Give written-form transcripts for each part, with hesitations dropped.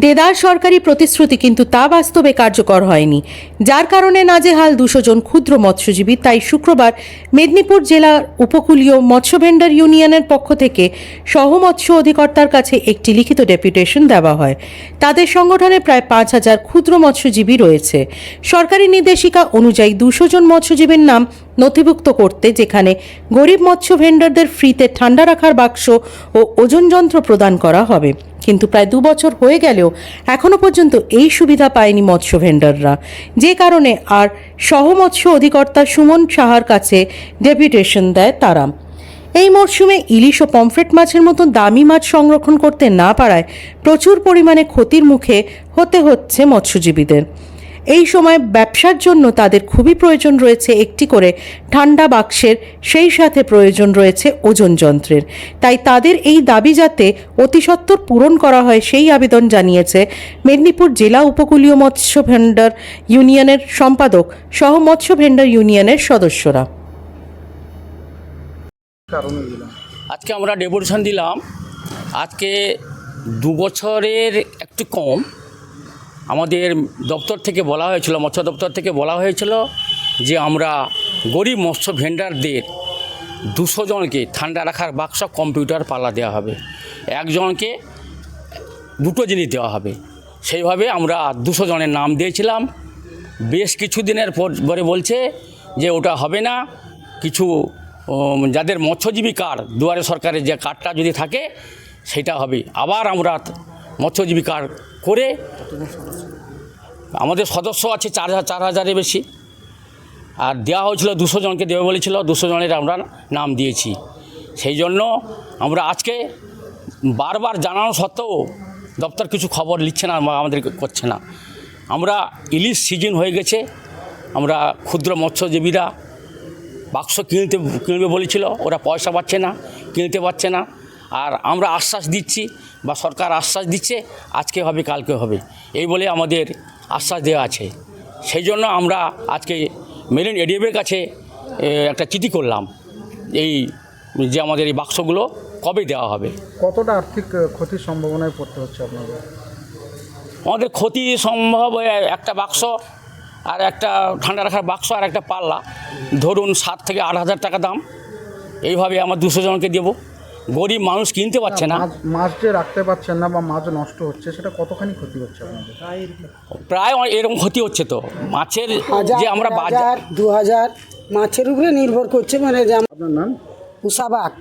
দেদার সরকারি প্রতিশ্রুতি, কিন্তু তা বাস্তবে কার্যকর হয়নি, যার কারণে নাজেহাল 200 জন ক্ষুদ্র মৎস্যজীবী। তাই শুক্রবার মেদিনীপুর জেলার উপকূলীয় মৎস্য ভেন্ডার ইউনিয়নের পক্ষ থেকে সহ মৎস্য অধিকর্তার কাছে একটি লিখিত ডেপুটেশন দেওয়া হয়। তাদের সংগঠনে প্রায় 5,000 ক্ষুদ্র মৎস্যজীবী রয়েছে। সরকারি নির্দেশিকা অনুযায়ী 200 জন মৎস্যজীবীর নাম নথিভুক্ত করতে, যেখানে গরিব মৎস্য ভেন্ডারদের ফ্রিতে ঠান্ডা রাখার বাক্স ও ওজন যন্ত্র প্রদান করা হবে। কিন্তু প্রায় 2 বছর হয়ে গেলেও এখনও পর্যন্ত এই সুবিধা পায়নি মৎস্য ভেন্ডাররা, যে কারণে আর সহ মৎস্য অধিকর্তা সুমন সাহার কাছে ডেপুটেশন দেয় তারা। এই মরশুমে ইলিশ ও পমফ্রেট মাছের মতো দামি মাছ সংরক্ষণ করতে না পারায় প্রচুর পরিমাণে ক্ষতির মুখে হতে হচ্ছে মৎস্যজীবীদের। এই সময় ব্যবসার জন্য তাদের খুবই প্রয়োজন রয়েছে একটি করে ঠান্ডা বাক্সের, সেই সাথে প্রয়োজন রয়েছে ওজন যন্ত্রের। তাই তাদের এই দাবি যাতে অতি সত্বর পূরণ করা হয়, সেই আবেদন জানিয়েছে মেদিনীপুর জেলা উপকূলীয় মৎস্য ভেন্ডার ইউনিয়নের সম্পাদক সহ মৎস্য ভেন্ডার ইউনিয়নের সদস্যরা। আজকে আমরা ডেপুটেশন দিলাম। আজকে 2 বছরের একটু কম আমাদের দপ্তর থেকে বলা হয়েছিল, মৎস্য দপ্তর থেকে বলা হয়েছিল যে আমরা গরিব মৎস্য ভেন্ডারদের 200 জনকে ঠান্ডা রাখার বাক্স, কম্পিউটার পাল্লা দেওয়া হবে, একজনকে 2টো জিনিস দেওয়া হবে। সেইভাবে আমরা 200 জনের নাম দিয়েছিলাম। বেশ কিছুদিনের পরে বলছে যে ওটা হবে না, কিছু যাদের মৎস্যজীবী কার্ড, দুয়ারে সরকারের যে কার্ডটা যদি থাকে সেটা হবে। আবার আমরা মৎস্যজীবী কার্ড করে, আমাদের সদস্য আছে 4,000-এর বেশি, আর দেওয়া হয়েছিল 200 জনকে দেবে বলেছিল, 200 জনের আমরা নাম দিয়েছি। সেই জন্য আমরা আজকে বারবার জানানো সত্ত্বেও দপ্তর কিছু খবর নিচ্ছে না, আমাদের করছে না। আমরা ইলিশ সিজন হয়ে গেছে, আমরা ক্ষুদ্র মৎস্যজীবীরা বাক্স কিনবে বলেছিল, ওরা পয়সা পাচ্ছে না, কিনতে পারছে না। আর আমরা আশ্বাস দিচ্ছি, বা সরকার আশ্বাস দিচ্ছে আজকে হবে কালকে হবে, এই বলে আমাদের আশ্বাস দেওয়া আছে। সেই জন্য আমরা আজকে মেরিন এডিএফের কাছে একটা চিঠি করলাম, এই যে আমাদের এই বাক্সগুলো কবে দেওয়া হবে। কতটা আর্থিক ক্ষতির সম্ভাবনায় পড়তে হচ্ছে আপনাদের? আমাদের ক্ষতি সম্ভব একটা বাক্স আর একটা ঠান্ডা রাখার বাক্স আর একটা পাল্লা, ধরুন 7 থেকে 8,000 টাকা দাম। এইভাবে আমার 200 জনকে দেবো। গরিব মানুষ কিনতে পারছে না। মাছ যে রাখতে পারছেন না বা মাছ নষ্ট হচ্ছে, সেটা কতখানি ক্ষতি হচ্ছে আপনাদের? প্রায় এরকম ক্ষতি হচ্ছে। তো মাছের যে আমরা 2,000 মাছের উপরে নির্ভর করছে। মানে যে আপনার নাম? উষাবাক।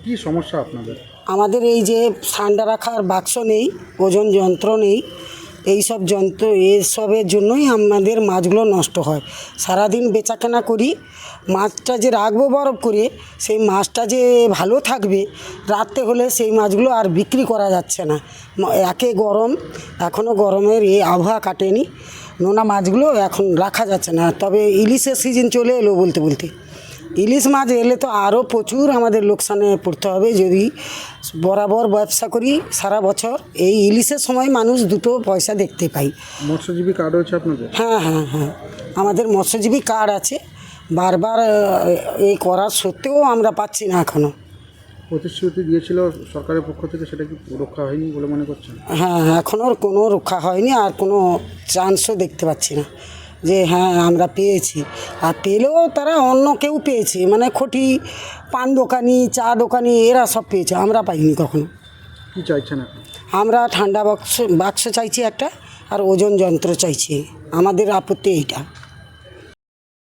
কী সমস্যা আপনাদের? আমাদের এই যে ঠান্ডা রাখার বাক্স নেই, ওজন যন্ত্র নেই, এইসব যন্ত্র, এসবের জন্যই আমাদের মাছগুলো নষ্ট হয়। সারাদিন বেচাকেনা করি, মাছটা যে রাখবো বরফ করে, সেই মাছটা যে ভালো থাকবে রাত্রে হলে সেই মাছগুলো আর বিক্রি করা যাচ্ছে না। একে গরম, এখনও গরমের এই আবহাওয়া কাটেনি, নোনা মাছগুলো এখন রাখা যাচ্ছে না। তবে ইলিশের সিজন চলে এলো বলতে বলতে, ইলিশ মাছ এলে তো আরও প্রচুর আমাদের লোকসানে পড়তে হবে। যদি বরাবর ব্যবসা করি সারা বছর, এই ইলিশের সময় মানুষ দুটো পয়সা দেখতে পাই। মৎস্যজীবী কার্ড রয়েছে আপনাদের? হ্যাঁ হ্যাঁ হ্যাঁ, আমাদের মৎস্যজীবী কার্ড আছে। বারবার এই করার সত্ত্বেও আমরা পাচ্ছি না এখনও। প্রতিশ্রুতি দিয়েছিল সরকারের পক্ষ থেকে, সেটা কি রক্ষা হয়নি বলে মনে করছেন? হ্যাঁ, এখনও কোনো রক্ষা হয়নি, আর কোনো চান্সও দেখতে পাচ্ছি না যে হ্যাঁ আমরা পেয়েছি। আর পেলেও তারা অন্য কেউ পেয়েছে, মানে খটি, পান দোকানি, চা দোকানি, এরা সব পেয়েছে, আমরা পাইনি কখনো। কী চাইছেন এখন? আমরা ঠান্ডা বাক্স চাইছি একটা, আর ওজন যন্ত্র চাইছি। আমাদের আপত্তি এইটা।